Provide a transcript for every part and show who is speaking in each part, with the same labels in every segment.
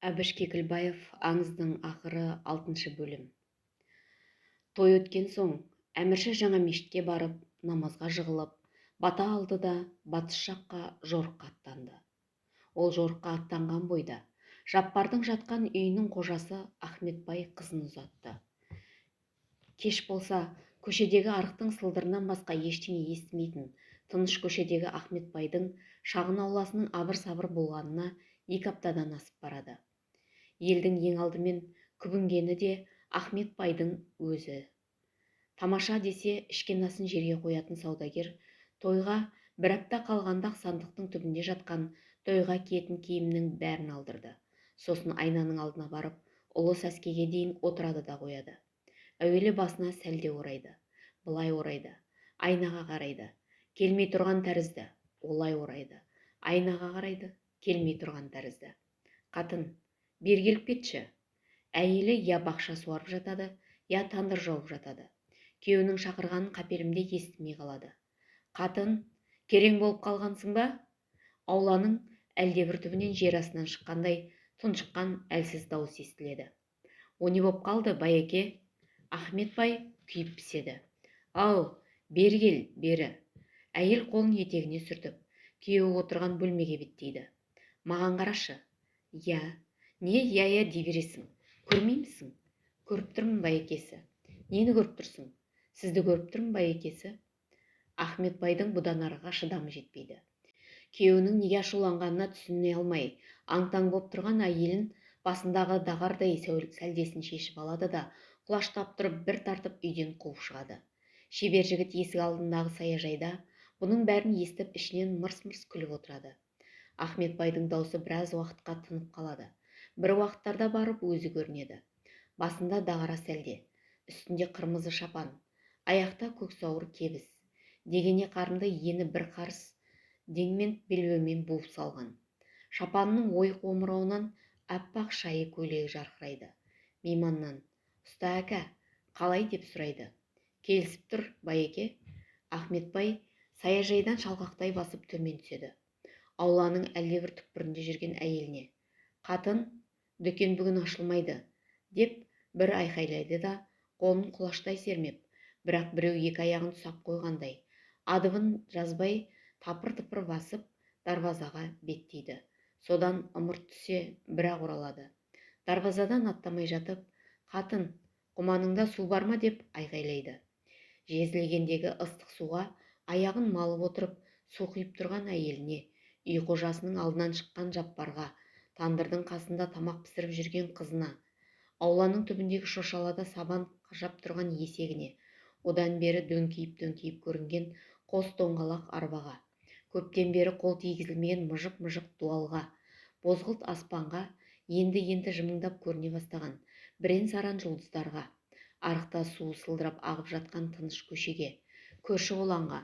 Speaker 1: Әбіш Кекілбаев аңыздың ақыры 6 бөлім. Той өткен соң әмірші жаңа мешітке барып, намазға жығылып, бата алды да батыс жаққа жорыққа аттанды. Ол жорыққа аттанған бойда Жаппардың жатқан үйінің қожасы Ахметбай қызын ұзатты. Кеш болса, көшедегі арықтың сылдырынан басқа ештеңе естімейтін тыныш көшедегі Ахметбайдың шағын ауласының абыр-сабыр болғанына 2 аптадан асып барады. Елдің ең алдымен күбінгені де Ахметбайдың өзі. Тамаша десе ішкен асын жерге қоятын саудагер тойға 1 апта қалғанда сандықтың түбінде жатқан тойға киетін киімнің бәрін алдырды. Сосын айнаның алдына барып, ұлы сәскеге дейін отырады да қояды. Әуелі басына сәлде орайды, былай орайды, айнаға қарайды, келмей тұрған тәрізді, олай орайды, айнаға қарайды, келмей тұрған тәрізді. Қатын, бері келіп кетші. Әйелі я бақша суарып жатады, я тандыр жауып жатады. Күйеуінің шақырғанын қаперімде естімей қалады. Қатын, керең болып қалғансың ба? Ауланың әлдебір түбінен жер астынан шыққандай тұншыққан әлсіз дауыс естіледі. О не боп қалды, Байеке? Ахметбай күйіп піседі. Ау, бері кел, бері. Әйел қолын етегіне сүртіп, күйеуі отырған бөлмеге беттейді. Маған қарашы. Я, не я дей бересің? Көрмеймісің? Көріп тұрмын, Байекесі. Нені көріп тұрсың? Сізді көріп тұрмын, Байекесі. Ахметбайдың бұдан арыға шыдамы жетпейді. Күйеуінің неге ашуланғанына түсіне алмай, аң-таң боп тұрған әйелін басындағы дағардай сәлдесін шешіп алады да, құлаштап тұрып бір тартып үйден қуып шығады. Шебер жігіт есік алдындағы саяжайда бұның бәрін естіп ішінен мырс-мырс күліп отырады. Ахметбайдың даусы біраз уақытқа тынып қалады. Бір уақыттарда барып өзі көрінеді. Басында дағара сәлде, үстінде қырмызы шапан, аяқта көксауыр кебіс, дегене қарынды ені бір қарыс деңмен белбеумен буып салған. Шапанның ойық омырауынан аппақ шайы көйлегі жарқырайды. Мейманнан, ұста әка, қалай деп сұрайды. Келісіп тұр, Байеке. Ахметбай саяжайдан шалқақтай басып төмен түседі. Ауланың әлдебір түкпірінде жүрген әйеліне, қатын, дүкен бүгін ашылмайды, деп бір айқайлайды да, қолын құлаштай сермеп, бірақ біреу екі аяғын тұсап қойғандай, адыбын жазбай тапыр-тыпыр басып дарбазаға беттейді. Содан ымырт түсе бірақ оралады. Дарбазадан аттамай жатып, қатын, құманыңда су бар ма деп айғайлайды. Жезілгендегі ыстық суға аяғын малып отырып, су құйып тұрған әйеліне, үй қожасының алдынан шыққан Жаппарға, тандырдың қасында тамақ пісіріп жүрген қызына, ауланың түбіндегі шошалада сабан қажап тұрған есегіне, одан бері дөңкиіп көрінген қос доңғалақ арбаға, көптен бері қол тигізілмеген мыжық-мыжық дуалға, бозғылт аспанға, енді жымыңдап көріне бастаған бірен-саран жұлдыздарға, арықта суы сылдырап ағып жатқан тыныш көшеге, көрші қолаңға,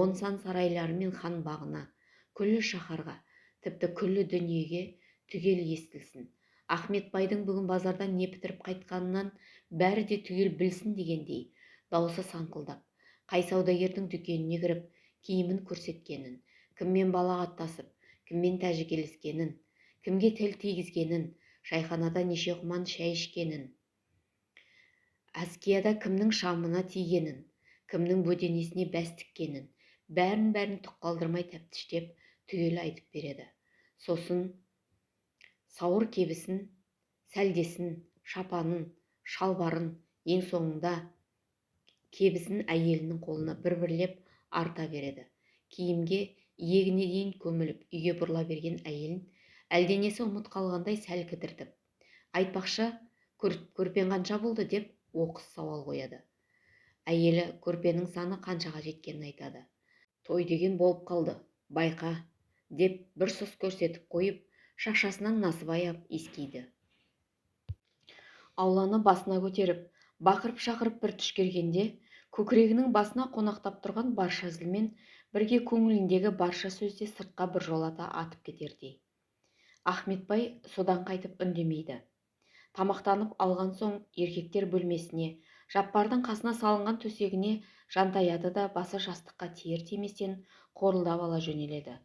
Speaker 1: он сан сарайлары мен хан бағына, күллі шаһарға, тіпті күллі дүниеге түгел естілсін. Ахметбайдың бүгін базардан не бітіріп қайтқанынан бәрі де түгел білсін дегендей, даусы саңқылдап, қай саудагердің дүкеніне кіріп, киімін көрсеткенін, кіммен балағаттасып, кіммен тәжікелескенін, кімге тіл тигізгенін, шайханада неше құман шәй ішкенін, әскияда кімнің шамына тигенін, кімнің бөденесіне бәс тіккенін, бәрін түк қалдырмай тәптіштеп түгел айтып береді. Сосын сауыр кебісін, сәлдесін, шапанын, шалбарын, ең соңында кебісін әйелінің қолына бір-бірлеп арта береді. Киімге иегіне дейін көміліп үйге бұрыла берген әйелін әлденесі ұмыт қалғандай сәл кідіртіп, айтпақшы, көрпен қанша болды деп оқыс сауал қояды. Әйелі көрпенің саны қаншаға жеткенін айтады. Той деген болып қалды, байқа, деп бір сұс көрсетіп қойып, шақшасынан насып аяп ескейді. Ауланы басына көтеріп, бақырып-шақырып бір түшкергенде, көкірегінің басына қонақтап тұрған барша зілмен бірге көңіліндегі барша сөзде сыртқа бір жолата атып кетердей. Ахметбай содан қайтып үндемейді. Тамақтанып алған соң еркектер бөлмесіне, Жаппардың қасына салынған төсегіне жантаяды да басы жастыққа тиер-тиместен қорылдап ала жөнеледі.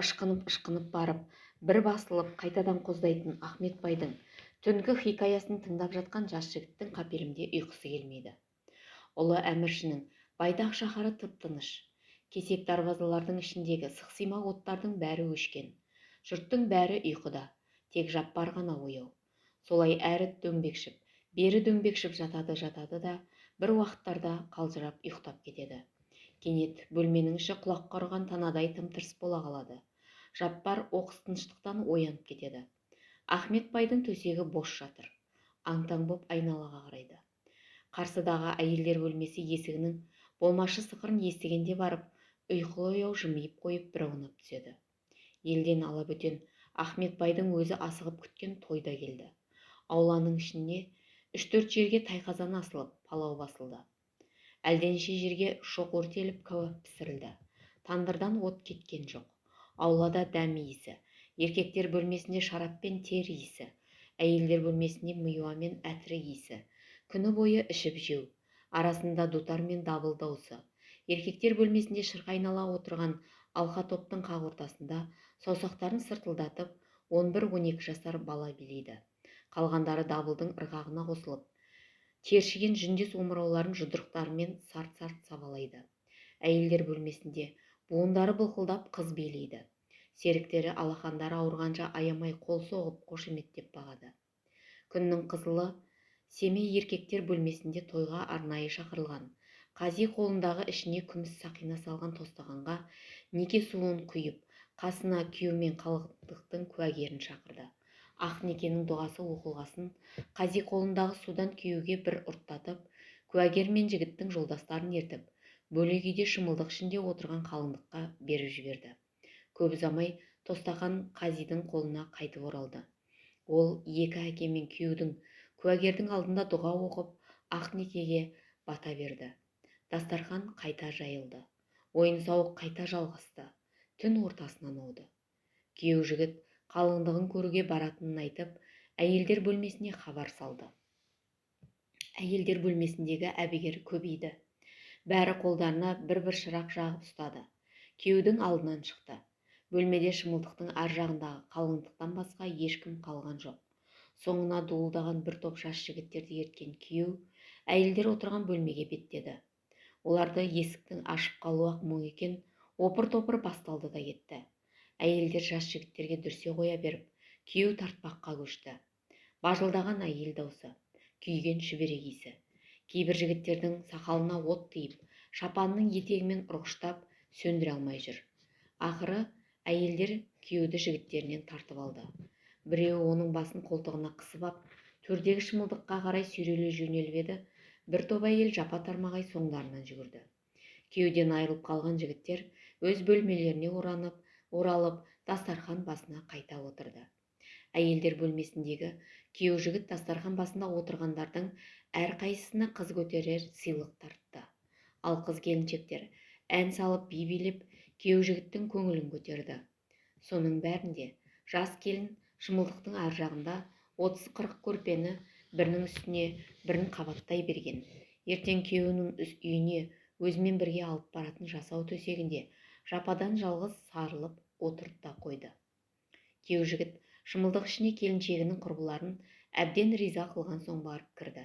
Speaker 1: Ышқынып барып, бір басылып қайтадан қоздайтын Ахметбайдың түнгі хикаясын тыңдап жатқан жас жігіттің қапелімде ұйқысы келмейді. Ұлы әміршінің Байдақ шаһары тып-тыныш. Кесек дарбазалардың ішіндегі сықсима оттардың бәрі өшкен. Жұрттың бәрі ұйқыда, тек Жаппар ғана ояу. Солай әрі дөңбекшіп, бері дөңбекшіп жатады да, бір уақыттарда қалжырап ұйықтап кетеді. Кенет бөлменің іші құлаққа ұрған танадай тым-тырыс бола қалады. Жаппар оқыс тыныштықтан оянып кетеді. Ахметбайдың төсегі бос жатыр. Аң-таң боп айналаға қарайды. Қарсыдағы әйелдер бөлмесі есігінің болмашы сықырын естігенде барып, ұйқылы ояу жымиып қойып бір аунап түседі. Елден ала бөтен Ахметбайдың өзі асығып күткен тойда келді. Ауланың ішіне 3-4 жерге тайқазан асылып, палау басылды. Әлденше жерге шоқ өртеліп, кәуап пісірілді. Тандырдан от кеткен жоқ. Аулада дәм иісі, еркектер бөлмесінде шарап пен тер иісі, әйелдер бөлмесінде миуа мен әтір иісі. Күні бойы ішіп жеу, арасында дутар мен дабыл даусы. Еркектер бөлмесінде шырқа айнала отырған алқа топтың қақ ортасында саусақтарын сыртылдатып 11-12 жасар бала билейді. Қалғандары дабылдың ырғағына қосылып, тершіген жүндес омырауларын жұдырықтарымен сарт-сарт сабалайды. Әйелдер бөлмесінде буындары былқылдап қыз билейді. Серіктері алақандары ауырғанша аямай қол соғып қошеметтеп бағады. Күннің қызылы Семей еркектер бөлмесінде тойға арнайы шақырылған. Қази қолындағы ішіне күміс сақина салған тостағанға неке суын құйып, қасына күйеу мен қалыңдықтың куәгерін шақырды. Ақ некенің дұғасы оқылғасын, қази қолындағы судан күйеуге бір ұрттатып, куәгер мен жігіттің жолдастарын ертіп, бөлек үйде шымылдық ішінде отырған қалыңдыққа беріп жіберді. Көп ұзамай тостақан қазидың қолына қайтып оралды. Ол екі әке мен күйеудің куәгердің алдында дұға оқып, ақ некеге бата берді. Дастархан қайта жайылды. Ойын-сауық қайта жалғасты. Түн ортасынан ауды. Күйеу жігіт қалыңдығын көруге баратынын айтып, әйелдер бөлмесіне хабар салды. Әйелдер бөлмесіндегі әбігер көбейді. Бәрі қолдарына бір-бір шырақ жағып ұстады. Күйеудің алдынан шықты. Бөлмеде шымылдықтың ар жағындағы қалыңдықтан басқа ешкім қалған жоқ. Соңына дуылдаған бір топ жас жігіттерді ерткен күйеу әйелдер отырған бөлмеге беттеді. Оларды есіктің ашып қалуы ақ мұң екен, опыр-топыр басталды да кетті. Әйелдер жас жігіттерге дүрсе қоя беріп, күйеу тартпаққа көшті. Бажылдаған әйел даусы, күйген шүберек иісі. Кейбір жігіттердің сақалына от тиіп, шапанның етегімен ұрғыштап сөндіре алмай жүр. Ақыры әйелдер күйеуді жігіттерінен тартып алды. Біреуі оның басын қолтығына қысып ап, төрдегі шымылдыққа қарай сүйреле жөнеліп еді, бір топ әйел жапа-тармағай соңдарынан жүгірді. Күйеуден айырылып қалған жігіттер өз бөлмелеріне оралып, дастархан басына қайта отырды. Әйелдер бөлмесіндегі күйеу жігіт дастархан басында отырғандардың әрқайсысына қыз көтерер сыйлық тартты. Ал қыз келіншектер ән салып би билеп күйеу жігіттің көңілін көтерді. Соның бәрінде жас келін шымылдықтың ар жағында 30-40 көрпені бірінің үстіне бірін қабаттай берген. Ертең күйеуінің үйіне өзімен бірге алып баратын жасау төсегінде жападан жалғыз сарылып отырып та қойды. Күйеу жігіт шымылдық ішіне келіншегінің құрбыларын әбден риза қылған соң барып кірді.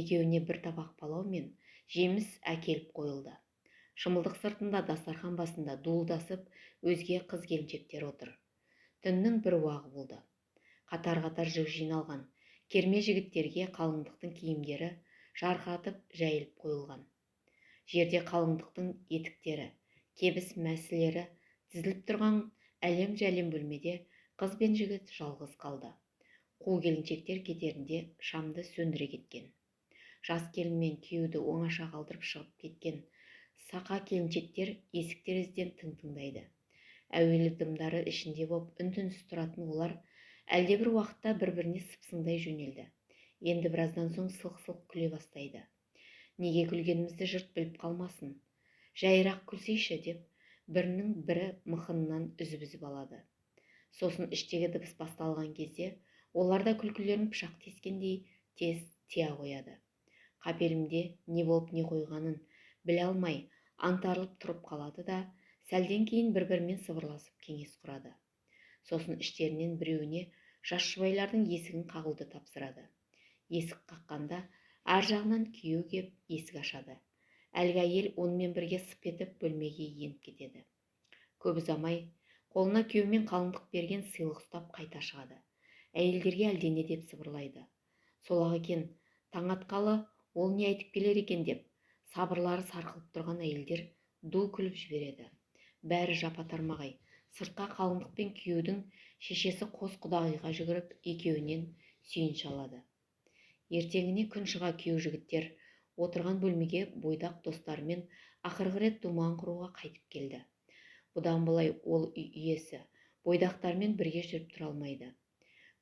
Speaker 1: Екеуіне бір табақ палау мен жеміс әкеліп қойылды. Шымылдық сыртында дастархан басында дуылдасып өзге қыз келіншектер отыр. Түннің бір уағы болды. Қатар-қатар жүк жиналған керме жігіттерге қалыңдықтың киімдері жарқыратып жайылып қойылған. Жерде қалыңдықтың етіктері, кебіс мәсілері тізіліп тұрған әлем-жәлем бөлмеде қыз бен жігіт жалғыз қалды. Қу келіншектер кетерінде шамды сөндіре кеткен. Жас келін мен күйеуді оңаша қалдырып шығып кеткен сақа келіншектер есік терезеден тың-тыңдайды. Әуелі дымдары ішінде боп үн-түнсіз тұратын олар әлдебір уақытта бір-біріне сыпсыңдай жөнелді. Енді біраздан соң сылқ-сылқ күле бастайды. Неге күлгенімізді жұрт біліп қалмасын, жайырақ күлсейші деп бірінің бірі мықынынан үзіп-үзіп алады. Сосын іштегі дыбыс басталған кезде олар да күлкілерін пышақ тескендей тез тия қояды. Қапелімде не болып не қойғанын біле алмай аңтарылып тұрып қалады да сәлден кейін бір-бірімен сыбырласып кеңес құрады. Сосын іштерінен біреуіне жас жұбайлардың есігін қағуды тапсырады. Есік қаққанда ар жағынан күйеу кеп есік ашады. Әлгі әйел онымен бірге сып етіп бөлмеге еніп кетеді. Көп ұзамай қолына күйеумен қалыңдық берген сыйлық ұстап қайта шығады. Әйелдерге әлдене деп сыбырлайды. Сол-ақ екен, таң атқалы ол не айтып келер екен деп сабырлары сарқылып тұрған әйелдер ду күліп жібереді. Бәрі жапа-тармағай сыртқа қалыңдық пен күйеудің шешесі қос құдағиға жүгіріп екеуінен сүйінші алады. Ертеңіне күн шыға күйеу жігіттер отырған бөлмеге бойдақ достарымен ақырғы рет думан құруға қайтып келді. Бұдан былай ол үй иесі бойдақтармен бірге жүріп тұра алмайды.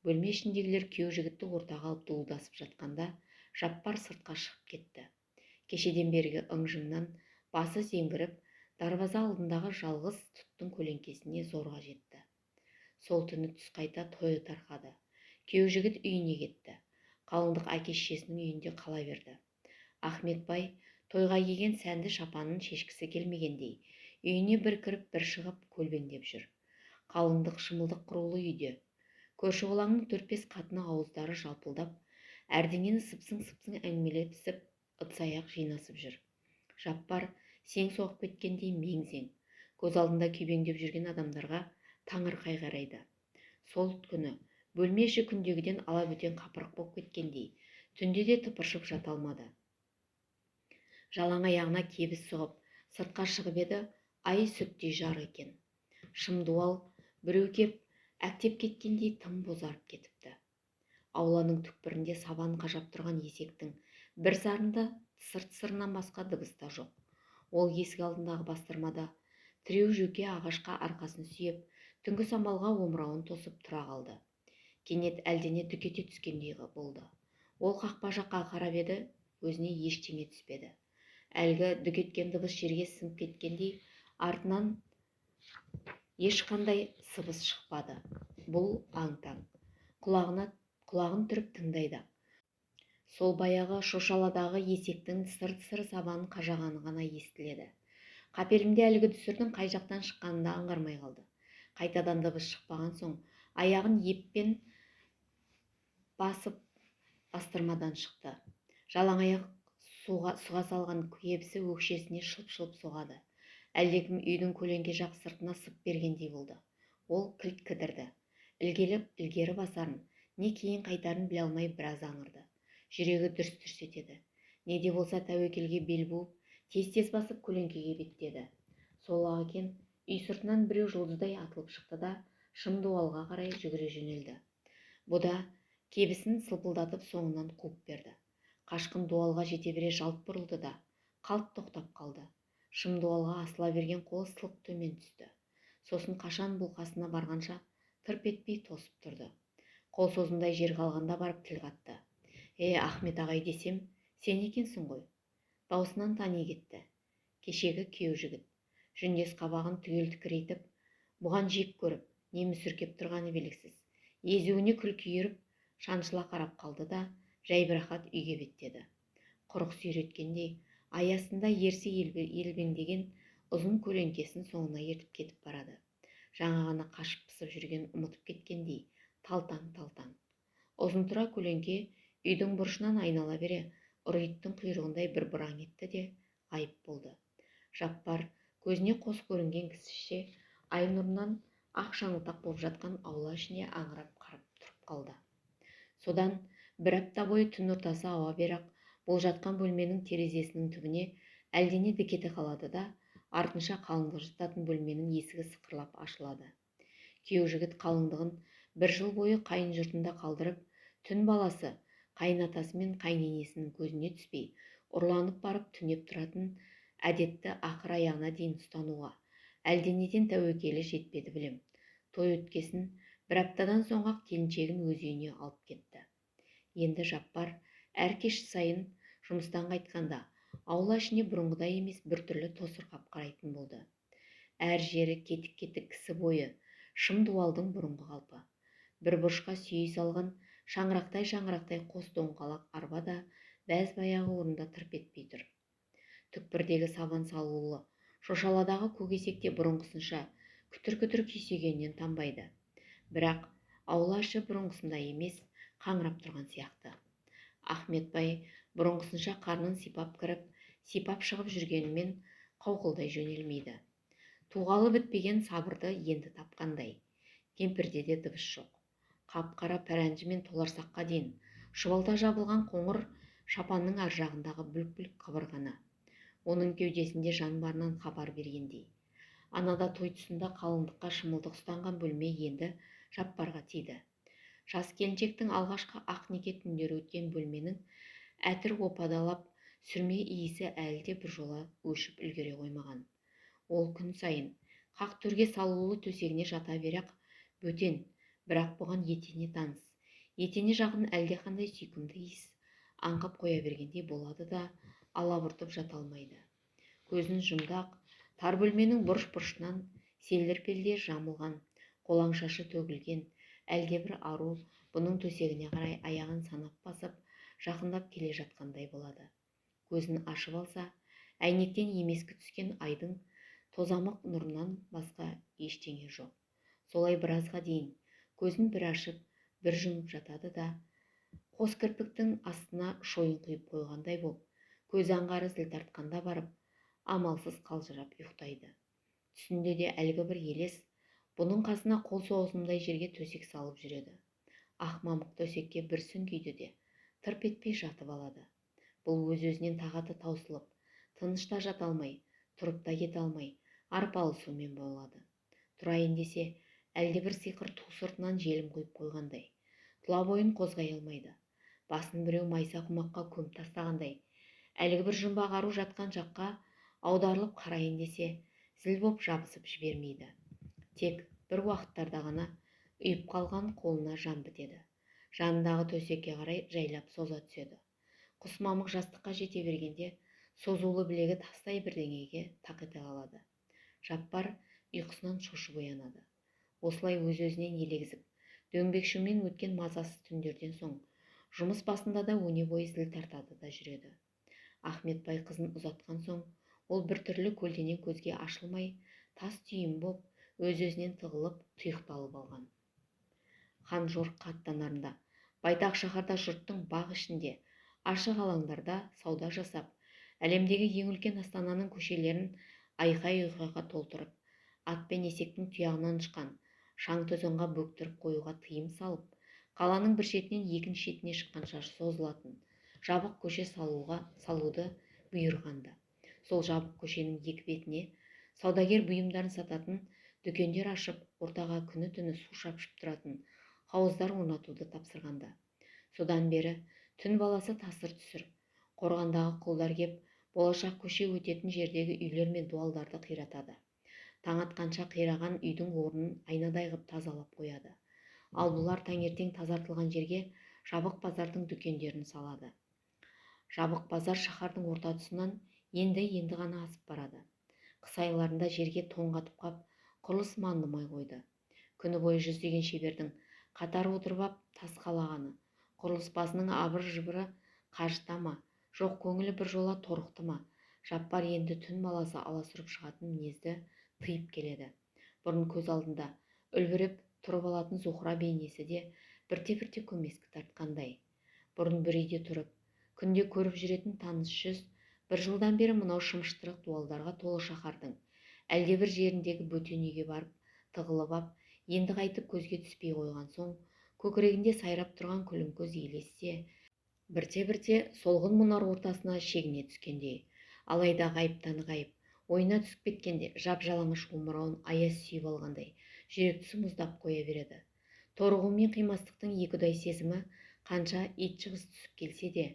Speaker 1: Бөлме ішіндегілер күйеу жігітті ортаға алып дуылдасып жатқанда Жаппар сыртқа шығып кетті. Кешеден бергі ың-жыңнан басы зеңгіріп, дарбаза алдындағы жалғыз тұттың көлеңкесіне зорға жетті. Сол түні түс қайта тойы тарқады. Күйеу жігіт үйіне кетті. Қалыңдық әке-шешесінің үйінде қала берді. Ахметбай тойға киген сәнді шапанын шешкісі келмегендей, үйіне бір кіріп бір шығып көлбеңдеп жүр. Қалыңдық шымылдық құрулы үйде. Көрші-қолаңның 4-5 қатыны ауыздары жалпылдап, әрдеңені сыпсың-сыпсың әңгімелесіп, ыдыс-аяқ жинасып жүр. Жаппар сең соғып кеткендей мең-зең. Көз алдында күйбеңдеп жүрген адамдарға таңырқай қарайды. Сол күні бөлме іші күндегіден алабөтен қапырық болып кеткендей, түнде де тыпыршып жата алмады. Жалаң аяғына кебіс сұғып, сыртқа шығып еді, ай сүттей жарық екен. Шымдуал біреу кеп әктеп кеткендей тым бозарып кетіпті. Ауланың түкпірінде сабан қажап тұрған есектің бір зарында сырт-сырынан басқа дыбыс та жоқ. Ол есік алдындағы бастырмада тіреу жөке ағашқа арқасын сүйеп, түнгі самалға омырауын тосып тұра қалды. Кенет әлдене дүк ете түскендей болды. Ол қақпа жаққа қарап еді, өзіне ештеңе түспеді. Әлгі дүк еткен дыбыс жерге сіңіп кеткендей, артынан ешқандай сыбыс шықпады. Бұл аң-таң. Құлағын түріп тыңдайды. Сол баяғы шошаладағы есектің сырт-сыр сабанын қажағаны ғана естіледі. Қапелімде әлгі дүсірдің қай жақтан шыққанын да аңғармай қалды. Қайтадан дыбыс шықпаған соң, аяғын еппен басып бастырмадан шықты. Жалаң аяқ суға салған кебісі өкшесіне шылп-шылп соғады. Әлдекім үйдің көлеңке жақ сыртына сып бергендей болды. Ол кілт кідірді. Ілгері басарын, не кейін қайтарын біле алмай біраз аңырды. Жүрегі дүрс-дүрс етеді. Не де болса тәуекелге бел буып, тез-тез басып көлеңкеге беттеді. Сол-ақ екен, үй сыртынан біреу жұлдыздай атылып шықты да шымдуалға қарай жүгіре жөнелді. Бұ да кебісін сылпылдатып соңынан қуып берді. Қашқын дуалға жете бере жалт бұрылды да қалт тоқтап қалды. Шымдуалға асыла берген қолы сылқ төмен түсті. Сосын қашан бұл қасына барғанша тырп етпей тосып тұрды. Қол созымдай жер қалғанда барып тіл қатты. Ахмет ағай десем, сен екенсің ғой. Даусынан тани кетті. Кешегі күйеу жігіт. Жүндес қабағын түгел тікірейтіп, бұған жек көріп, не мүсіркеп тұрғаны белгісіз. Езуіне күлкі үйіріп, шаншыла қарап қалды да, жайбарақат үйге беттеді. Құрық сүйреткендей, аясында ерсі елбеңдеген ұзын көлеңкесін соңына ертіп кетіп барады. Жаңа ғана қашып пысып жүрген ұмытып кеткендей, талтаң-талтаң. Ұзын тұра көлеңке үйдің бұрышынан айнала бере, ұры иттің құйрығындай бір бұраң етті де ғайып болды. Жаппар көзіне қос көрінген кісіше ай нұрынан ақ шаңылтақ болып жатқан аула ішіне аңырап қарап тұрып қалды. Содан бір апта бойы түн ортасы ауа берақ бұл жатқан бөлменің терезесінің түбіне әлдене дікеті қалады да, артынша қалыңдық жататын бөлменің есігі сықырлап ашылады. Күйеу жігіт қалыңдығын бір жыл бойы қайын жұртында қалдырып, түн баласы қайынатасы мен қайненесінің көзіне түспей, ұрланып барып түнеп тұратын әдетті ақыр аяғына дейін ұстануға әлденеден тәуекелі жетпеді білем. Той өткесін бір аптадан соң-ақ келіншегін өз үйіне алып кетті. Енді Жаппар әр кеш сайын жұмыстан қайтқанда аула ішіне бұрынғыдай емес біртүрлі тосырқап қарайтын болды. Әр жері кетік-кетік кісі бойы, шым дуалдың бұрынғы қалпы. Бір бұрышқа сүйей салған шаңырақтай қос доңғалақ арба да бәз баяғы орында тырп етпей тұр. Түкпірдегі сабан салулы шошаладағы көк есекте бұрынғысынша күтір-күтір күйсегеннен танбайды. Бірақ аула іші бұрынғысындай емес, қаңырап тұрған сияқты. Ахметбай бұрынғысынша қарнын сипап кіріп, сипап шығып жүргенімен қауқылдай жөнелмейді. Туғалы бітпеген сабырды енді тапқандай. Кемпірде де дыбыс жоқ. Қап-қара пәрәнжі мен толарсаққа дейін шұбалта жабылған қоңыр шапанның ар жағындағы бүлк-бүлк қабырғаны. Оның кеудесінде жан барынан хабар бергендей. Анада той тұсында қалыңдыққа шымылдық ұстанған бөлме енді Жаппарға тиді. Жас келіншектің алғашқы ақ неке түндері өткен бөлменің әтір опадалап сүрме иісі әлі де біржола өшіп үлгере қоймаған. Ол күн сайын қақ төрге салулы төсегіне жата бере-ақ бөтен, бірақ бұған етене таныс, етене жақын әлдеқандай сүйкімді иіс аңқып қоя бергендей болады да алабұртып жата алмайды. Көзін жұмды-ақ, тар бөлменің бұрыш-бұрышынан селдір-пелдер жамылған, қолаң шашы төгілген әлдебір ару бұның төсегіне қарай аяғын санап басып, жақындап келе жатқандай болады. Көзін ашып алса, әйнектен емескі түскен айдың тозамық нұрынан басқа ештеңе жоқ. Солай біразға дейін көзін бір ашып, бір жұмып жатады да, қос кірпіктің астына шойын құйып қойғандай боп, көз аңғары зіл тартқанда барып, амалсыз қалжырап ұйықтайды. Түсінде де әлгі бір елес бұның қасына қол соғысымдай жерге төсек салып жүреді. Ақ мамық төсекке бір сүңгиді де тырп етпей жатып алады. Бұл өз-өзінен тағаты таусылып, тынышта жата алмай, тұрып та кете алмай, арпалысумен болады. Тұрайын десе, әлдебір сиқыр ту сыртынан желім құйып қойғандай. Тұла бойын қозғай алмайды. Басын біреу майса құмаққа көміп тастағандай. Әлгі бір жұмбақ ару жатқан жаққа аударылып қарайын десе, зіл боп жабысып жібермейді. Тек бір уақыттарда ғана үйіп қалған қолына жан бітеді. Жанындағы төсекке қарай жайлап соза түседі. Құс мамық жастыққа жете бергенде созулы білегі тастай бірдеңеге тақ ете қалады. Жаппар ұйқысынан шошып оянады. Осылай өз-өзінен елегізіп, дөңбекшумен өткен мазасыз түндерден соң жұмыс басында да өне бойы зіл тартады да жүреді. Ахметбай қызын ұзатқан соң, ол бір түрлі көлденең көзге ашылмай, тас түйін боп, өз-өзінен тығылып, тұйықталып алған. Хан жорыққа аттанарында, байтақ шаһарда жұрттың бақ ішінде, ашық алаңдарда сауда жасап, әлемдегі ең үлкен астананың көшелерін айқай-ұйқайға толтырып, ат пен есектің тұяғынан ұшқан шаң-тозаңға бөктіріп қоюға тыйым салып, қаланың бір шетінен екінші шетіне шыққанша созылатын жабық көше салуды бұйырғанды. Сол жабық көшенің екі бетіне саудагер бұйымдарын сататын дүкендер ашып, ортаға күні-түні су шапшып тұратын хауыздар орнатуды тапсырғанды. Содан бері түн баласы тасыр-түсір, қорғандағы құлдар кеп, болашақ көше өтетін жердегі үйлер мен дуалдарды қиратады. Таң атқанша қираған үйдің орнын айнадай ғып тазалап қояды. Ал бұлар таңертең тазартылған жерге жабық базардың дүкендерін салады. Жабық базар шаһардың орта тұсынан енді ғана асып барады. Қыс айларында жерге тоң қатып қап, құрылыс мандымай қойды. Күні бойы жүздеген шебердің қатар отырып ап тас қалағаны, құрылыс басының абыр-жыбыры қажыта ма, жоқ көңілі бір жола торықты ма, Жаппар енді түн баласы аласұрып шығатын мінезді тыйып келеді. Бұрын көз алдында үлбіреп тұрып алатын Зухра бейнесі де бірте-бірте көмескі тартқандай. Бұрын бір үйде тұрып, күнде көріп жүретін таныс жүз, бір жылдан бері мынау шымыштырық дуалдарға толы шаһардың әлдебір жеріндегі бөтен үйге барып тығылып ап, енді қайтып көзге түспей қойған соң, көкірегінде сайрап тұрған күлімкөз елессе, бірте-бірте солғын мұнар ортасына шегіне түскендей, алайда ғайыптан ғайып, ойына түсіп кеткенде жап-жалаңаш омырауын аяз сүйіп алғандай, жүректі мұздап қоя береді. Торығу мен қимастықтың екіұдай сезімі қанша ит жығыс түсіп келсе де,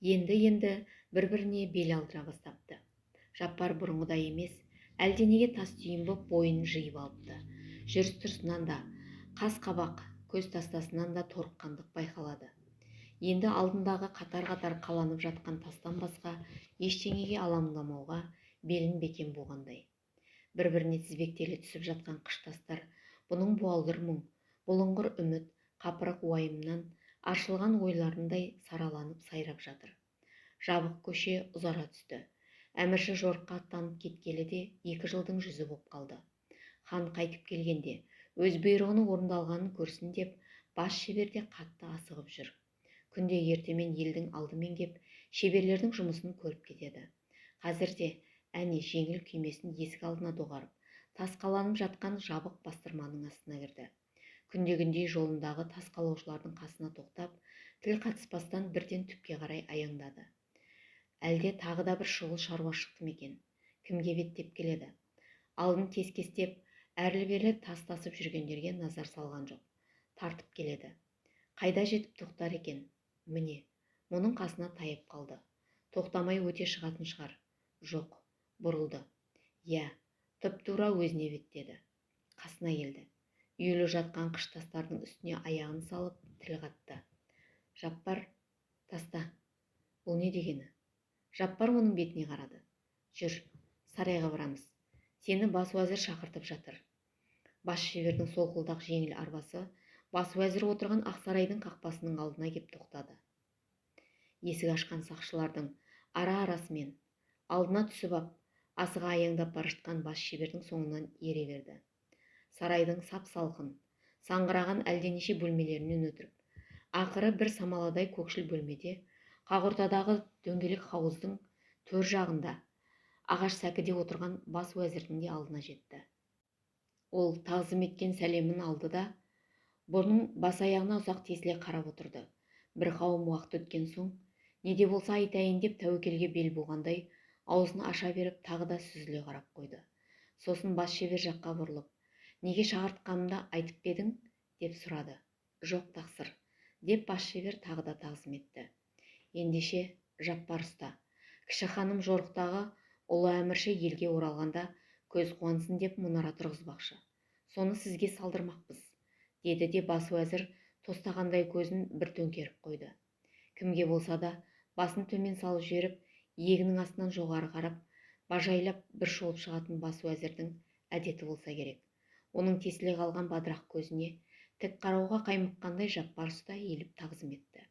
Speaker 1: енді бір-біріне бел алдыра бастапты. Жаппар бұрынғыдай емес, әлденеге тас түйін боп бойын жиып алыпты. Жүріс-тұрысынан да, қас-қабақ, көз тастасынан да торыққандық байқалады. Енді алдындағы қатар-қатар қаланып жатқан тастан басқа ештеңеге алаңдамауға белін бекем буғандай. Бір-біріне тізбектелі түсіп жатқан қыш тастар бұның буалдыр мұң, бұлыңғыр үміт, қапырық уайымнан ашылған ойларындай сараланып сайрап жатыр. Жабық көше ұзара түсті. Әмірші жорыққа аттанып кеткелі де 2 жылдың жүзі боп қалды. Хан қайтып келгенде өз бұйрығының орындалғанын көрсін деп бас шебер де қатты асығып жүр. Күнде ертемен елдің алдымен кеп шеберлердің жұмысын көріп кетеді. Қазір де әне жеңіл күймесін есік алдына доғарып, тас қаланып жатқан жабық бастырманың астына кірді. Күнде-күндей жолындағы тас қалаушылардың қасына тоқтап, тіл қатыспастан бірден түпке қарай аяңдады. Әлде тағы да бір шұғыл шаруа шықты ма екен? Кімге беттеп келеді? Алдын кес-кестеп, әрлі-берлі тас тасып жүргендерге назар салған жоқ. Тартып келеді. Қайда жетіп тоқтар екен? Міне, мұның қасына тайып қалды. Тоқтамай өте шығатын шығар. Жоқ, бұрылды. Я, тұп-тура өзіне беттеді. Қасына келді. Үйілі жатқан қыш тастардың үстіне аяғын салып, тіл қатты. Жаппар, таста. Бұл не дегені? Жаппар оның бетіне қарады. Жүр, сарайға барамыз. Сені бас уәзір шақыртып жатыр. Бас шебердің солқылдақ жеңіл арбасы бас уәзір отырған Ақсарайдың қақпасының алдына кеп тоқтады. Есік ашқан сақшылардың ара-арасымен алдына түсіп ап, асыға аяңдап бара жатқан бас шебердің соңынан ере берді. Сарайдың сап-салқын, саңғыраған әлденеше бөлмелерінен өтіріп, ақыры бір самаладай көкшіл бөлмеде, қақ ортадағы дөңгелек хауыздың төр жағында, ағаш сәкіде отырған бас уәзірдің де алдына жетті. Ол тағзым еткен сәлемін алды да, бұрнын бас аяғына ұзақ тесіле қарап отырды. Бір қауым уақыт өткен соң, не де болса айтайын деп тәуекелге бел буғандай, аузын аша беріп тағы да сүзіле қарап қойды. Сосын бас шебер жаққа бұрылып, неге шақыртқанымды айтып па едің? Деп сұрады. Жоқ, тақсыр, деп бас шебер тағы да тағзым етті. Ендеше Жаппар ұста, кіші ханым жорықтағы ұлы әмірші елге оралғанда көз қуансын деп мұнара тұрғызбақшы. Соны сізге салдырмақпыз, деді де бас уәзір тостағандай көзін бір төңкеріп қойды. Кімге болса да басын төмен салып жіберіп, иегінің астынан жоғары қарап, бажайлап бір шолып шығатын бас уәзірдің әдеті болса керек. Оның тесіле қалған бадырақ көзіне тік қарауға қаймыққандай Жаппар ұста иіліп тағзым етті.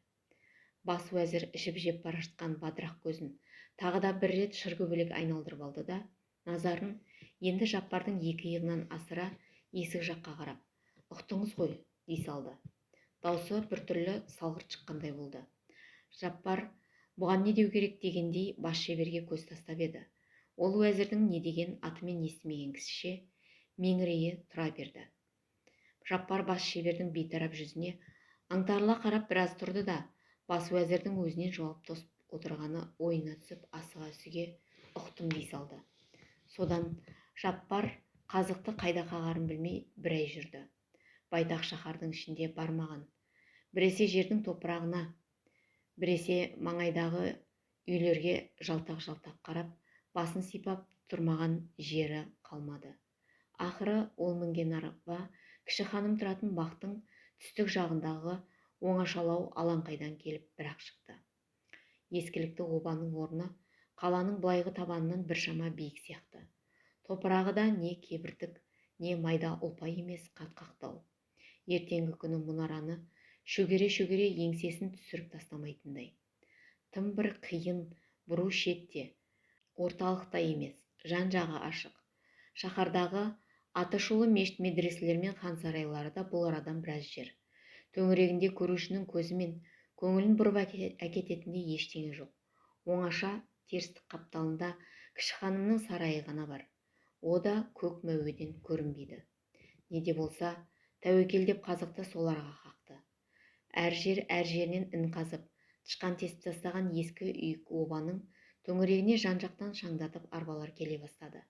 Speaker 1: Бас уәзір ішіп жеп бара жатқан бадырақ көзін тағы да бір рет шыргөбелек айналдырып алды да, назарын енді Жаппардың екі иығынан асыра есік жаққа қарап, ұқтыңыз ғой, дей салды. Даусы біртүрлі салғырт шыққандай болды. Жаппар бұған не деу керек дегендей бас шеберге көз тастап еді. Ол уәзірдің не деген атымен естімеген кісіше меңірейе тұра берді. Жаппар бас шебердің бейтарап жүзіне аңтарыла қарап біраз тұрды да, бас уәзірдің өзінен жауап тосып отырғаны ойына түсіп асыға үсіге ұқтым дей салды. Содан Жаппар қазықты қайда қағарын білмей бір ай жүрді. Байтақ шаһардың ішінде бармаған. Біресе жердің топырағына, біресе маңайдағы үйлерге жалтақ-жалтақ қарап, басын сипап тұрмаған жері қалмады. Ақыры ол мінген арба кіші ханым тұратын бақтың түстік жағындағы оңашалау алаңқайдан келіп бір-ақ шықты. Ескілікті обаның орны қаланың былайғы табанынан біршама биік сияқты. Топырағы да не кебіртік, не майда ұлпа емес қатқақтау. Ертеңгі күні мұнараны шөгере-шөгере еңсесін түсіріп тастамайтындай. Тым бір қиын, бұру шетте, орталықта емес, жан-жағы ашық. Шаһардағы атышулы мешіт медреселер мен хан сарайлары да бұл арадан біраз жер. Төңірегінде көрушінің көзі мен көңілін бұрып әкететіндей ештеңе жоқ. Оңаша терістік қапталында кіші ханымның сарайы ғана бар. О да көк мәуеден көрінбейді. Не де болса, тәуекел деп қазықты соларға қақты. Әр жерінен ін қазып, тышқан тесіп тастаған ескі үйік обаның төңірегіне жан-жақтан шаңдатып арбалар келе бастады.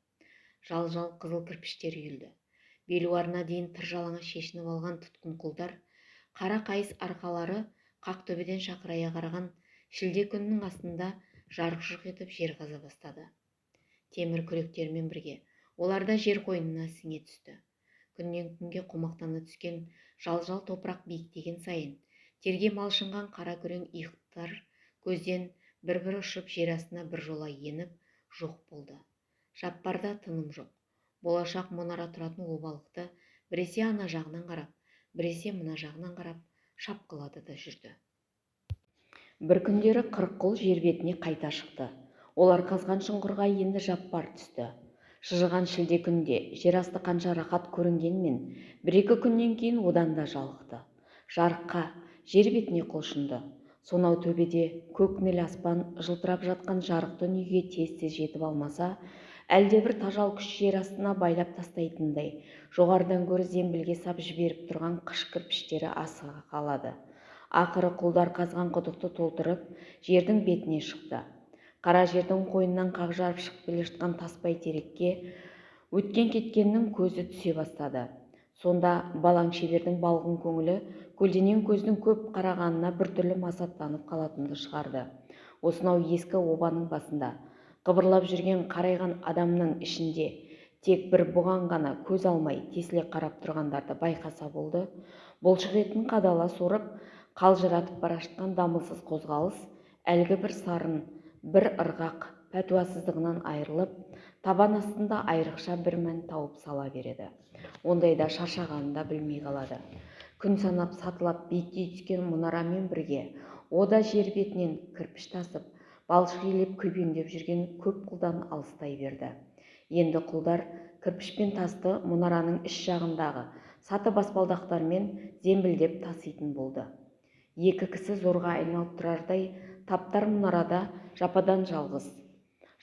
Speaker 1: Жал-жал қызыл кірпіштер үйілді. Белуарына дейін тыр жалаңа шешініп алған тұтқын құлдар, қара қайыс арқалары қақ төбеден шақырая қараған шілде күнінің астында жарқ-жұрқ етіп жер қаза бастады. Темір күректермен бірге олар да жер қойнына сіңе түсті. Күннен күнге қомақтана түскен жал-жал топырақ биіктеген сайын, терге малшынған қара күрең иықтар көзден бір-бір ұшып жер астына біржола еніп жоқ болды. Жаппарда тыным жоқ. Болашақ мұнара тұратын обалықты біресе ана жағынан қарап, біресе мына жағынан қарап шапқылады да жүрді. Бір күндері 40 құл жер бетіне қайта шықты. Олар қазған шұңқырға енді Жаппар түсті. Шыжыған шілде күнде жер асты қанша рахат көрінгенмен, бір-екі күннен кейін одан да жалықты. Жарыққа, жер бетіне құлшынды. Сонау төбеде көк ніл аспан жылтырап жатқан жарық дүниеге тез-тез жетіп алмаса, әлдебір тажал күш жер астына байлап тастайтындай, жоғарыдан гөрі зембілге сап жіберіп тұрған қыш кірпіштері асыға қалады. Ақыры құлдар қазған құдықты толтырып, жердің бетіне шықты. Қара жердің қойнынан қақ жарып шығып келе жатқан тасбай терекке өткен кеткеннің көзі түсе бастады. Сонда балаң шебердің балғын көңілі көлденең көздің көп қарағанына біртүрлі масаттанып қалатынды шығарды. Осынау ескі обаның басында қыбырлап жүрген қарайған адамның ішінде тек бір бұған ғана көз алмай тесіле қарап тұрғандарды байқаса болды. Бұлшық етін қадала сорып, қалжыратып бара жатқан дамылсыз қозғалыс әлгі бір сарын, бір ырғақ пәтуасыздығынан айырылып, табан астында айрықша бір мән тауып сала береді. Ондайда шаршағанын да білмей қалады. Күн санап сатылап биіктей түскен мұнарамен бірге ода жер бетінен кірпіш тасып, балшық илеп күйбеңдеп жүрген көп құлдан алыстай берді. Енді құлдар кірпіш пен тасты мұнараның іш жағындағы саты баспалдақтармен зембілдеп таситын болды. Екі кісі зорға айналып тұрардай таптар мұнарада жападан жалғыз.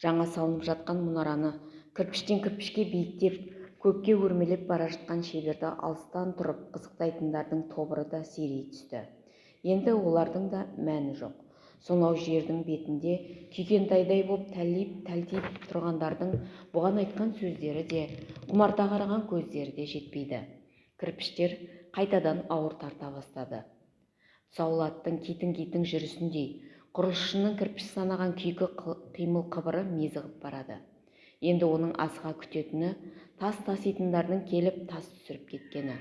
Speaker 1: Жаңа салынып жатқан мұнараны кірпіштен кірпішке биіктеп, көкке өрмелеп бара жатқан шеберді алыстан тұрып қызықтайтындардың тобыры да сирей түсті. Енді олардың да мәні жоқ. Сонау жердің бетінде күйгентайдай боп тәлтиіп тұрғандардың бұған айтқан сөздері де, құмарта қараған көздері де жетпейді. Кірпіштер қайтадан ауыр тарта бастады. Саулаттың китің жүрісіндей, құрылысшының кірпіш санаған күйкі қимыл қыбыры мезігіп барады. Енді оның асыға күтетіні тас таситындардың келіп тас түсіріп кеткені.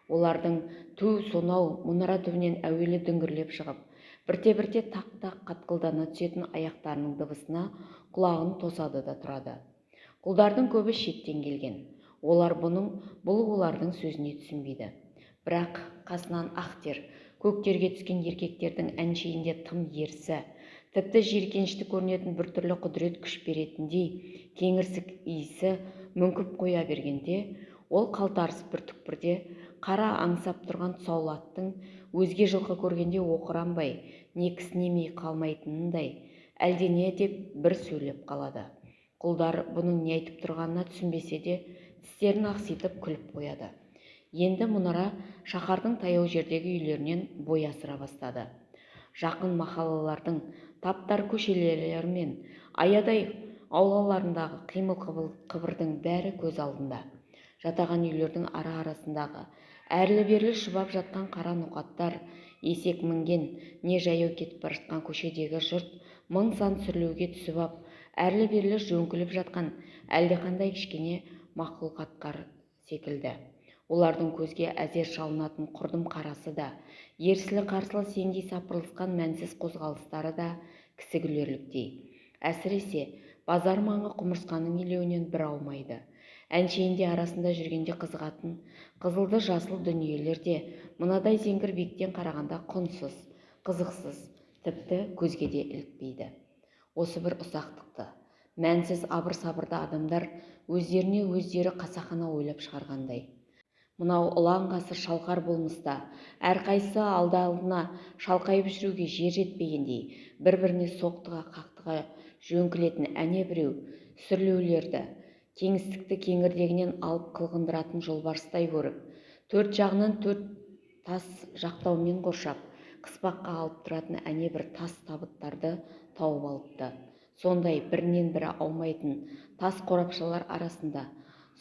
Speaker 1: Олардың сонау мұнара түбінен әуелі дүңгірлеп шығып, бірте-бірте тақ-тақ қатқылдана түсетін аяқтарының дыбысына құлағын тосады да тұрады. Құлдардың көбі шеттен келген. Олар бұл олардың сөзіне түсінбейді. Бірақ қасынан ақтер, көктерге түскен еркектердің әншейінде тым ерсі, тіпті жиіркенішті көрінетін біртүрлі құдірет күш беретіндей кеңірсік иісі мүңкіп қоя бергенде, ол қалтарыс бір түкпірде қара аңсап тұрған Саулаттың өзге жылқы көргенде оқыранбай, не кісінемей қалмайтынындай, әлдене деп бір сөйлеп қалады. Құлдар бұның не айтып тұрғанына түсінбесе де, тістерін ақситып күліп қояды. Енді мұнара шаһардың таяу жердегі үйлерінен бой асыра бастады. Жақын махаллалардың таптар көшелері мен аядай аулаларындағы қимыл қыбырдың бәрі көз алдында. Жатаған үйлердің ара-арасындағы әрлі-берлі шұбап жатқан қара ноқаттар, есек мінген не жаяу кетіп бара жатқан көшедегі жұрт мың-сан сүрлеуге түсіп ап, әрлі-берлі жөңкіліп жатқан әлдеқандай кішкене мақұлқаттар секілді. Олардың көзге әзер шалынатын құрдым қарасы да, ерсілі-қарсылы сеңдей сапырылысқан мәнсіз қозғалыстары да кісі күлерліктей. Әсіресе базар маңы құмырсқаның илеуінен бір аумайды. Әншейінде арасында жүргенде қызығатын қызылды жасыл дүниелер де мынадай зеңгір биіктен қарағанда құнсыз, қызықсыз, тіпті көзге де ілікпейді. Осы бір ұсақтықты, мәнсіз абыр-сабырды адамдар өздеріне өздері қасақана ойлап шығарғандай. Мынау ұлан ғасыр шалқар болмыста әрқайсысы алды-алдына шалқайып жүруге жер жетпегендей, бір-біріне соқтыға қақтыға жөңкілетін әне біреу сүрлеулерді кеңістікті кеңірдегінен алып қылғындыратын жолбарыстай көріп, төрт жағынан төрт тас жақтаумен қоршап, қыспаққа алып тұратын әне бір тас табыттарды тауып алыпты. Сондай бірінен бірі аумайтын тас қорапшалар арасында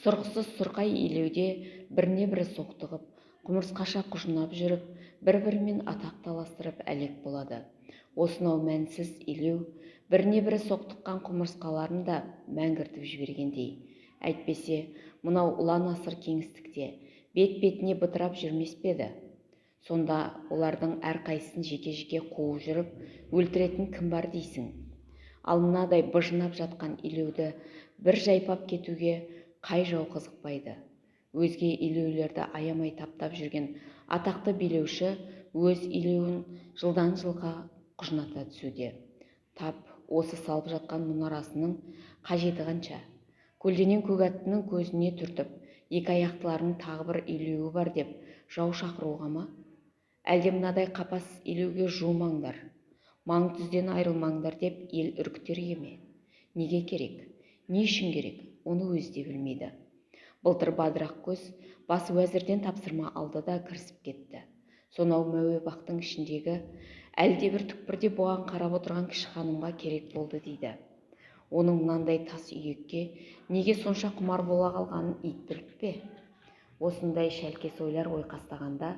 Speaker 1: сұрықсыз сұрқай илеуде біріне бірі соқтығып, құмырсқаша құжынап жүріп, бір-бірімен атақ таластырып әлек болады. Осынау мәнсіз илеу біріне бірі соқтыққан құмырсқаларын да мәңгіртіп жібергендей. Әйтпесе, мынау ұлан асыр кеңістікте бет-бетіне бытырап жүрмес пе еді? Сонда олардың әрқайсысын жеке-жеке қуып жүріп, өлтіретін кім бар дейсің? Ал мынадай быжынап жатқан илеуді бір жайпап кетуге қай жау қызықпайды? Өзге илеулерді аямай таптап жүрген атақты билеуші өз илеуін жылдан жылға құжыната түсуде. Тап осы салып жатқан мұнарасының қажеті қанша? Көлденең көк аттының көзіне түртіп, екі аяқтыларының тағы бір илеуі бар деп жау шақыруға ма? Әлде мынадай қапас илеуге жумаңдар, маң түзден айрылмаңдар деп ел үркітерге ме? Неге керек? Не үшін керек? Оны өзі де білмейді. Былтыр бадырақ көз бас уәзірден тапсырма алды да кірісіп кетті. Сонау мәуе бақтың ішіндегі әлдебір түкпірде бұған қарап отырған кіші ханымға керек болды дейді. Оның мынандай тас үйекке неге сонша құмар бола қалғанын ит біліп пе? Осындай шәлкес ойлар ойқастағанда,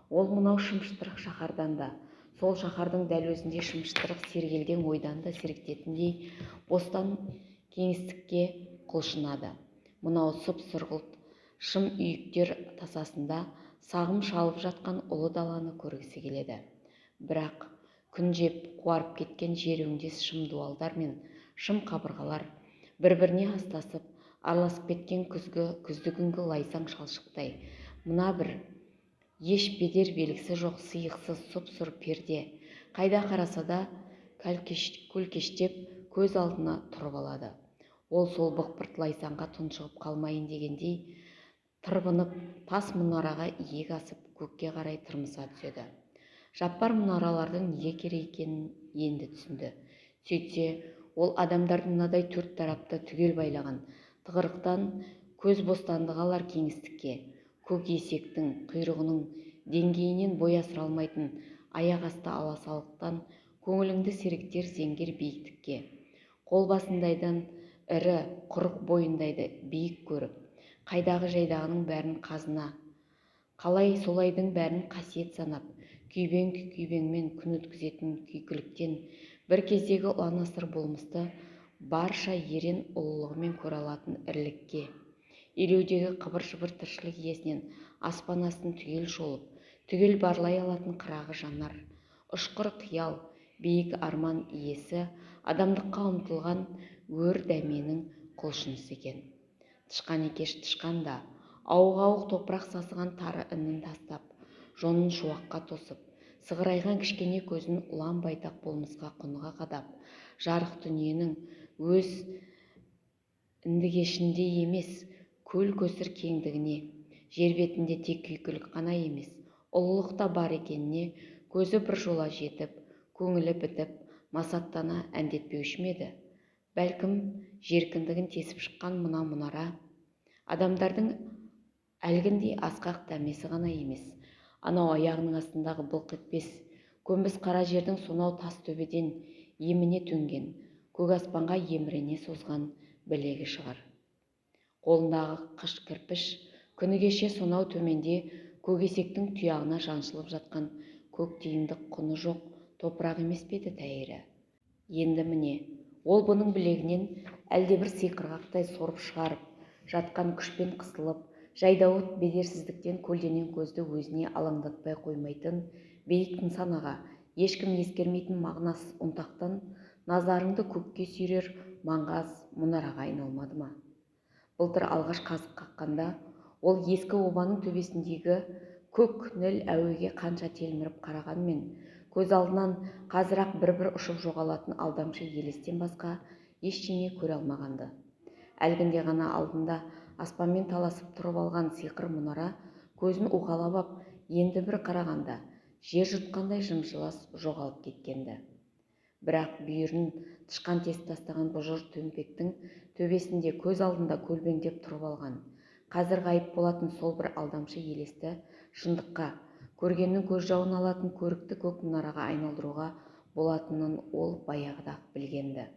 Speaker 1: ол мынау шымшытырық шаһардан да, сол шаһардың дәл өзінде шымшытырық сергелдең ойдан да сергітетіндей бостан кеңістікке құлшынады. Мынау сұп-сұрғылт шым үйіктер тасасында сағым шалып жатқан ұлы даланы көргісі келеді. Бірақ күн жеп қуарып кеткен жер өңдес шым дуалдар мен шым қабырғалар, бір-біріне астасып, араласып кеткен күзді күнгі лайсаң шалшықтай, мына бір еш бедер белгісі жоқ сиықсыз сұп-сұр перде, қайда қараса да көлкештеп көз алдына тұрып алады. Ол сол бұқпырт лайсаңға тұншығып қалмайын дегендей, тырбынып, тас мұнараға иек асып, көкке қарай тырмыса түседі. Жаппар мұнаралардың неге керек екенін енді түсінді. Сөйтсе, ол адамдардың мынадай төрт тарапты түгел байлаған тығырықтан көз бостандығы алар кеңістікке, көк есектің құйрығының деңгейінен бой асыра алмайтын аяқ асты аласалықтан көңіліңді сергітер зеңгер биіктікке, қол басындайдан ірі құрық бойындайды биік көріп, қайдағы жайдағының бәрін қазына, қалай солайдың бәрін қасиет санап, күйбеңмен күн өткізетін күйкіліктен бір кездегі ұлан-асыр болмысты барша ерен ұлылығымен көре алатын ірілікке, илеудегі қыбыр-жыбыр тіршілік иесінен аспан астын түгел шолып, түгел барлай алатын қырағы жанар, ұшқыр қиял, биік арман иесі адамдыққа ұмтылған өр дәменің құлшынысы екен. Тышқан екеш тышқан да, ауық-ауық топырақ сасыған тары інін тастап, жонын шуаққа тосып, сығырайған кішкене көзін ұлан байтақ болмысқа құныға қадап, жарық дүниенің өз індігешінде емес, көл көсір кеңдігіне, жер бетінде тек күйкілік қана емес, ұлылық та бар екеніне көзі бір жола жетіп, көңілі бітіп, масаттана әндетпеуші ме еді? Бәлкім, жеркіндігін тесіп шыққан мына мұнара адамдардың әлгіндей асқақ дәмесі ғана емес, анау аяғының астындағы былқ етпес көнбіс қара жердің сонау тас төбеден еміне төнген, көк аспанға емірене созған білегі шығар. Қолындағы қыш кірпіш күні кеше сонау төменде көкесектің тұяғына жаншылып жатқан көк тиындық құны жоқ топырақ емес пе еді тәйірі? Енді міне, ол бұның білегінен әлдебір сиқырғақтай сорып шығарып, жатқан күшпен қысылып, жайдауыт бедерсіздіктен көлденең көзді өзіне алаңдатпай қоймайтын биік нысанаға, ешкім ескермейтін мағынасыз ұнтақтан назарыңды көкке сүйрер маңғаз мұнараға айналмады ма? Былтыр алғаш қазық қаққанда, ол ескі обаның төбесіндегі көк ніл әуеге қанша телміріп қарағанмен, көз алдынан қазір-ақ бір-бір ұшып жоғалатын алдамшы елестен басқа ештеңе көре алмағанды. Әлгінде ғана алдында аспанмен таласып тұрып алған сиқыр мұнара көзін уқалап ап, енді бір қарағанда жер жұтқандай жым-жылас жоғалып кеткенді. Бірақ бүйірін тышқан тесіп тастаған бұжыр төмпектің төбесінде көз алдында көлбеңдеп тұрып алған, қазір ғайып болатын сол бір алдамшы елесті шындыққа, көргеннің көз жауын алатын көрікті көк мұнараға айналдыруға болатынын ол баяғыда-ақ білгенді.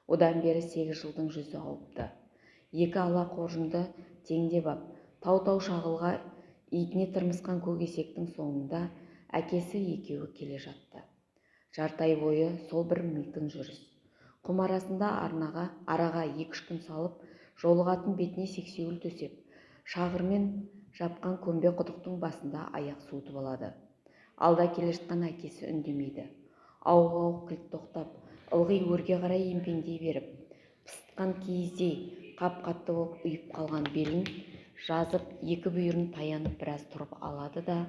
Speaker 1: Одан бері 8 жылдың жүзі ауыпты. Екі ала қоржынды теңдеп ап, тау-тау шағылға итіне тырмысқан көкесектің соңында әкесі екеуі келе жатты. Жарты ай бойы сол бір митың жүріс. Құм арасында араға 2-3 күн салып, жолығатын бетіне сексеуіл төсеп, шағырмен жапқан көмбе құдықтың басында аяқ суытып алады. Алда келе жатқан әкесі үндемейді. Ауық-ауық кілт тоқтап, ылғи өрге қарай емпеңдей беріп, пысытқан киіздей қап-қатты болып ұйып қалған белін жазып, екі бүйірін таянып біраз тұрып алады да,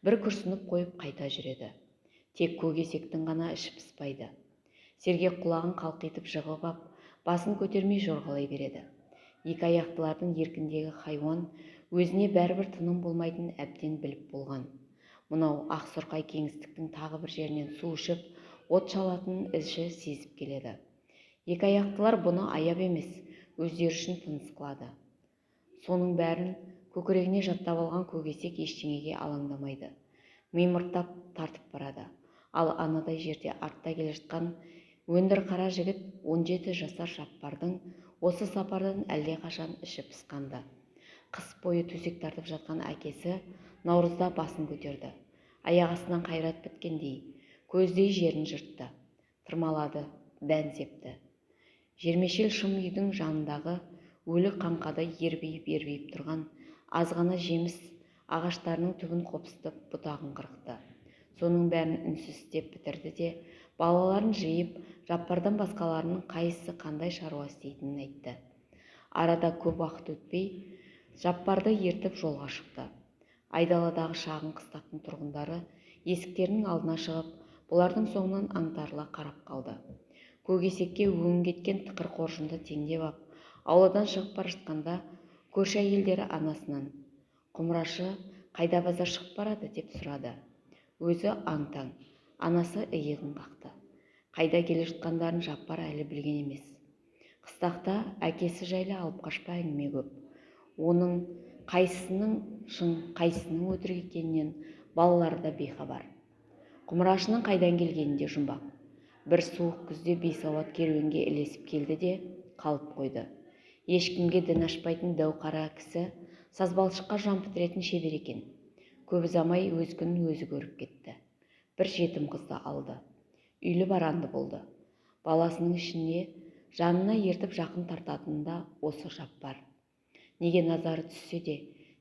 Speaker 1: бір күрсініп қойып қайта жүреді. Тек көкесектің ғана іші пыспайды. Сергек құлағын қалқитып жығып ап, басын көтермей жорғалай береді. Екі аяқтылардың еркіндегі хайуан өзіне бәрібір тыным болмайтынын әбден біліп болған. Мынау ақсұрқай кеңістіктің тағы бір жерінен су ішіп, от шалатынын іші сезіп келеді. Екі аяқтылар бұны аяп емес, өздері үшін тыныс қылады. Соның бәрін көкірегіне жаттап алған көкесек ештеңеге алаңдамайды. Мимырттап тартып барады. Ал анадай жерде артта келе жатқан өндір қара жігіт 17 жасар Жаппардың осы сапардан әлдеқашан іші пысқанды. Қыс бойы төсек тартып жатқан әкесі наурызда басын көтерді. Аяқ астынан қайрат біткендей, көздей жерін жыртты, тырмалады, дән септі. Жермешел шым үйдің жанындағы өлі қаңқада ербиіп тұрған азғана жеміс ағаштарының түбін қопсытып бұтағын қырықты. Соның бәрін үнсіз істеп бітірді де, балаларын жиып, Жаппардан басқаларының қайсысы қандай шаруа істейтінін айтты. Арада көп уақыт өтпей, Жаппарды ертіп жолға шықты. Айдаладағы шағын қыстақтың тұрғындары есіктерінің алдына шығып, бұлардың соңынан аңтарыла қарап қалды. Көкесекке өң кеткен тықыр қоржынды теңдеп ап, ауладан шығып бара жатқанда көрші әйелдері анасынан: «Құмырашы қайда базар шығып барады?» деп сұрады. Өзі аң-таң, анасы иығын қақты. Қайда келе жатқандарын Жаппар әлі білген емес. Қыстақта әкесі жайлы алып қашпа әңгіме көп. Оның қайсысының шын, қайсысының өтірік екенінен балалары да бейхабар. Құмырашының қайдан келгенінде жұмбақ. Бір суық күзде бейсауат керуенге ілесіп келді де қалып қойды. Ешкімге дін ашпайтын дәу қара кісі сазбалшыққа жан бітіретін шебер екен. Көп ұзамай өз күнін өзі көріп кетті. Бір жетім қызды алды. Үйлі баранды болды. Баласының ішіне жанына ертіп жақын тартатыны да осы Жаппар. Неге назары түссе де,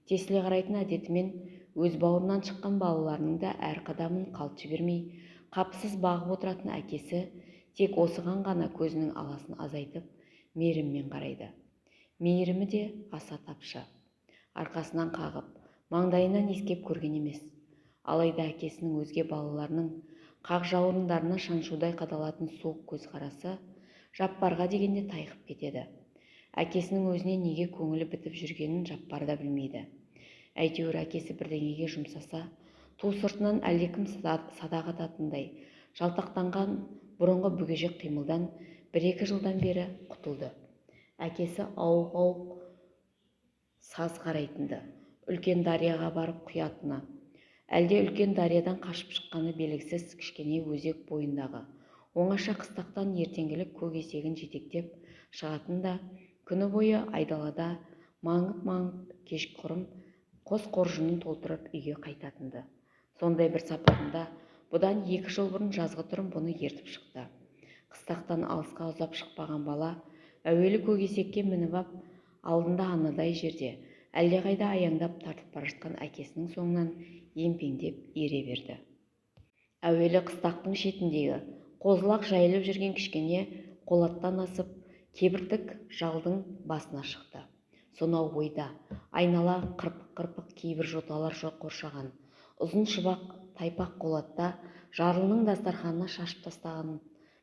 Speaker 1: тесіле қарайтын әдетімен өз бауырынан шыққан балаларының да әр қадамын қалт жібермей, қапысыз бағып отыратын әкесі тек осыған ғана көзінің аласын азайтып, мейіріммен қарайды. Мейірімі де аса тапшы. Арқасынан қағып, маңдайынан иіскеп көрген емес. Алайда әкесінің өзге балаларының қақ жауырындарына шаншудай қадалатын суық көзқарасы Жаппарға дегенде тайқып кетеді. Әкесінің өзіне неге көңілі бітіп жүргенін Жаппар да білмейді. Әйтеуір әкесі бірдеңеге жұмсаса, ту сыртынан әлдекім садақ ататындай жалтақтанған бұрынғы бүгежек қимылдан 1-2 жылдан бері құтылды. Әкесі ауық-ауық саз қарайтынды, үлкен дарияға барып құятыны, әлде үлкен дариядан қашып шыққаны белгісіз кішкене өзек бойындағы оңаша қыстақтан ертеңгілік көкесегін жетектеп шығатын да күні бойы айдалада маңып кешқұрым қос қоржынын толтырып үйге қайтатынды. Сондай бір сапарында бұдан 2 жыл бұрын жазғытұрым бұны ертіп шықты. Қыстақтан алысқа ұзап шықпаған бала әуелі көкесекке мініп ап, алдында анадай жерде әлдеқайда аяңдап тартып бара жатқан әкесінің соңынан емпеңдеп ере берді. Әуелі қыстақтың шетіндегі қозылақ жайылып жүрген кішкене қолаттан асып, кебіртік жалдың басына шықты. Сонау ойда айнала қырпық-қырпық кейбір жоталар қоршаған ұзын шыбақ тайпақ қолатта жарлының дастарханына шашып тастаған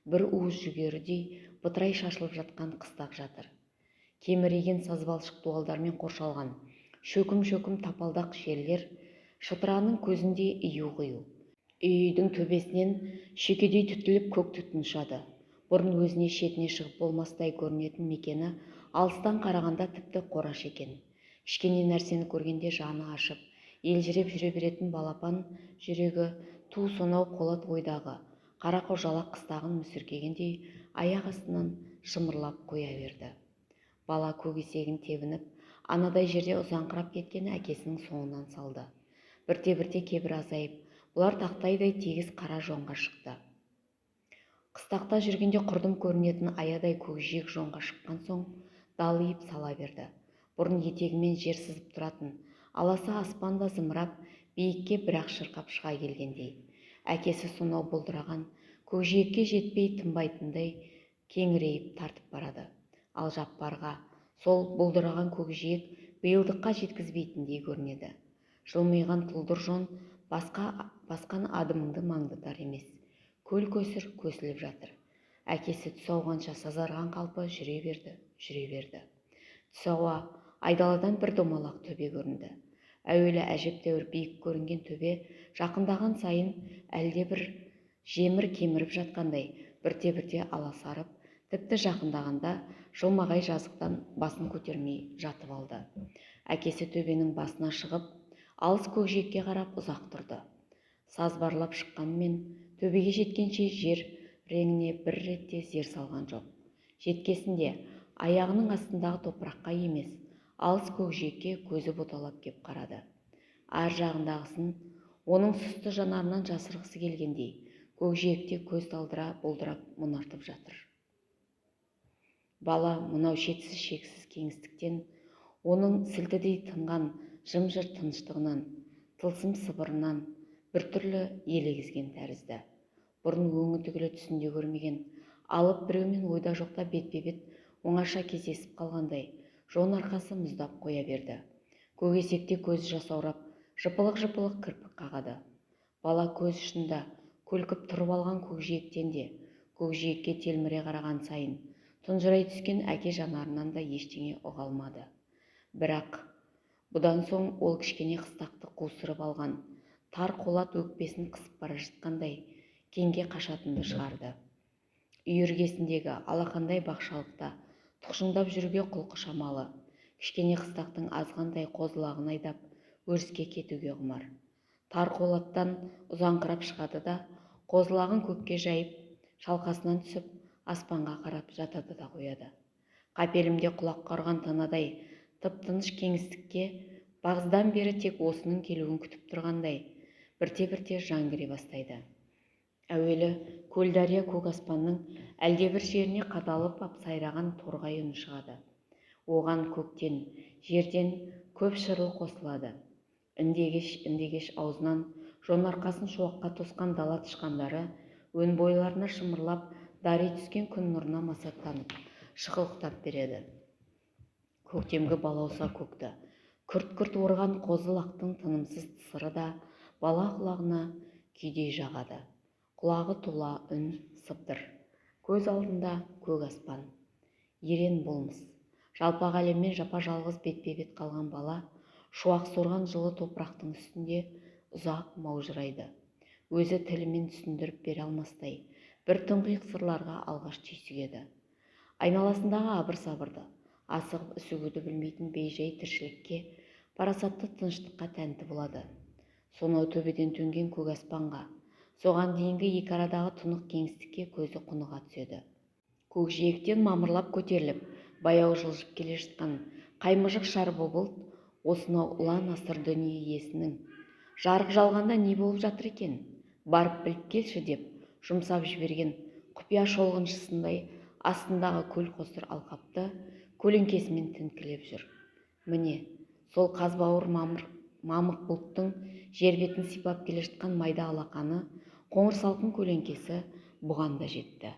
Speaker 1: бір уыс жүгерідей бытырай шашылып жатқан қыстақ жатыр. Кемірейген сазбалшық дуалдармен қоршалған шөкім-шөкім тапалдақ жерлер шытыраның көзінде ию-қию. Үйдің төбесінен шекедей түтіліп көк түтін ұшады. Бұрын өзіне шетіне шығып болмастай көрінетін мекені алыстан қарағанда тіпті қораш екен. Кішкене нәрсені көргенде жаны ашып, елжіреп жүре беретін балапан жүрегі ту сонау қолат ойдағы қара қожалақ қыстағын мүсіркегендей аяқ астынан шымырлап қоя берді. Бала көкесегін тебініп, анадай жерде ұзаңқырап кеткен әкесінің соңынан салды. Бірте-бірте кебір азайып, бұлар тақтайдай тегіс қара жонға шықты. Қыстақта жүргенде құрдым көрінетін аядай көкжиек жонға шыққан соң далиып сала берді. Бұрын етегімен жер сызып тұратын, аласа аспанда зымырап, биікке бірақ шырқап шыға келгендей. Әкесі сонау бұлдыраған, көкжиекке жетпей тынбайтындай кеңірейіп тартып барады. Ал Жаппарға сол бұлдыраған көкжиек биылдыққа жеткізбейтіндей көрінеді. Жылмиған тұлдыр жон басқан адымыңды маңдатар емес. Көл көсір көсіліп жатыр. Әкесі түс ауғанша сазарған қалпы жүре берді. Түс ауа айдаладан бір домалақ төбе көрінді. Әуелі әжептәуір биік көрінген төбе жақындаған сайын әлде бір жемір кеміріп жатқандай бірте-бірте аласарып, тіпті жақындағанда жылмағай жазықтан басын көтермей жатып алды. Әкесі төбенің басына шығып, алыс көкжиекке қарап ұзақ тұрды. Сазбарлап шыққанмен төбеге жеткенше жер реңіне бір ретте зер салған жоқ. Жеткесінде аяғының астындағы топыраққа емес, алыс көкжиекке көзі боталап кеп қарады. Ар жағындағысын оның сұсты жанарынан жасырғысы келгендей, көкжиекте көз талдыра бұлдырап мұнартып жатыр. Бала мынау шетсіз шексіз кеңістіктен, оның сілтідей тынған жым-жырт тыныштығынан, тылсым сыбырынан біртүрлі елегізген тәрізді. Бұрын өңі түгілі түсінде көрмеген, алып біреумен ойда жоқта бетпе-бет оңаша кездесіп қалғандай, жон арқасы мұздап қоя берді. Көкесекте көзі жасаурап, жыпылық-жыпылық кірпік қағады. Бала көз ұшында көлкіп тұрып алған көкжиектен де, көкжиекке телміре қараған сайын тұнжырай түскен әке жанарынан да ештеңе ұға алмады. Бірақ бұдан соң ол кішкене қыстақты қусырып алған, тар қолат өкпесін қысып бара жатқандай кеңге қашатынды шығарды. Үй іргесіндегі алақандай бақшалықта тұқшыңдап жүруге құлқы шамалы, кішкене қыстақтың азғантай қозылағын айдап өріске кетуге құмар. Тар қолаттан ұзаңқырап шығады да, қозылағын көкке жайып, шалқасынан түсіп, аспанға қарап жатады да қояды. Қапелімде құлаққа ұрған танадай тып-тыныш кеңістікке бағзыдан бері тек осының келуін күтіп тұрғандай, бірте-бірте жан кіре бастайды. Әуелі көл-дария көк аспанның әлдебір жеріне қадалып ап сайраған торғай үні шығады. Оған көктен, жерден көп шырыл қосылады. Індегеш аузынан жон арқасын шуаққа тосқан дала тышқандары өн бойларына шымырлап дари түскен күн нұрына масаттанып, шықылықтап береді. Көктемгі балауса көкті күрт-күрт орған қозы-лақтың тынымсыз тысыры да бала құлағына күйдей жағады. Құлағы тұла үн, сыбдыр. Көз алдында көк аспан. Ерен болмыс. Жалпақ әлеммен жапа-жалғыз бетпе-бет қалған бала шуақ сорған жылы топырақтың үстінде ұзақ маужырайды. Өзі тілімен түсіндіріп бере алмастай, бір тұңғиық сырларға алғаш түйсігеді. Айналасындағы абыр-сабырды, асығып үсігуді білмейтін бейжай тіршілікке, парасатты тыныштыққа тәнті болады. Сонау төбеден төнген көк аспанға, соған дейінгі екі арадағы тұнық кеңістікке көзі құныға түседі. Көкжиектен мамырлап көтеріліп, баяу жылжып келе жатқан қаймыжық шар бұлт осынау ұлан асыр дүние иесінің жарық жалғанда не болып жатыр екен, барып біліп келші деп жұмсап жіберген құпия шолғыншысындай астындағы көл қосыр алқапты көлеңкесімен тінткілеп жүр. Міне, сол қазбауыр мамық бұлттың жер бетін сипап келе жатқан майда алақаны, қоңыр салқын көлеңкесі бұған да жетті.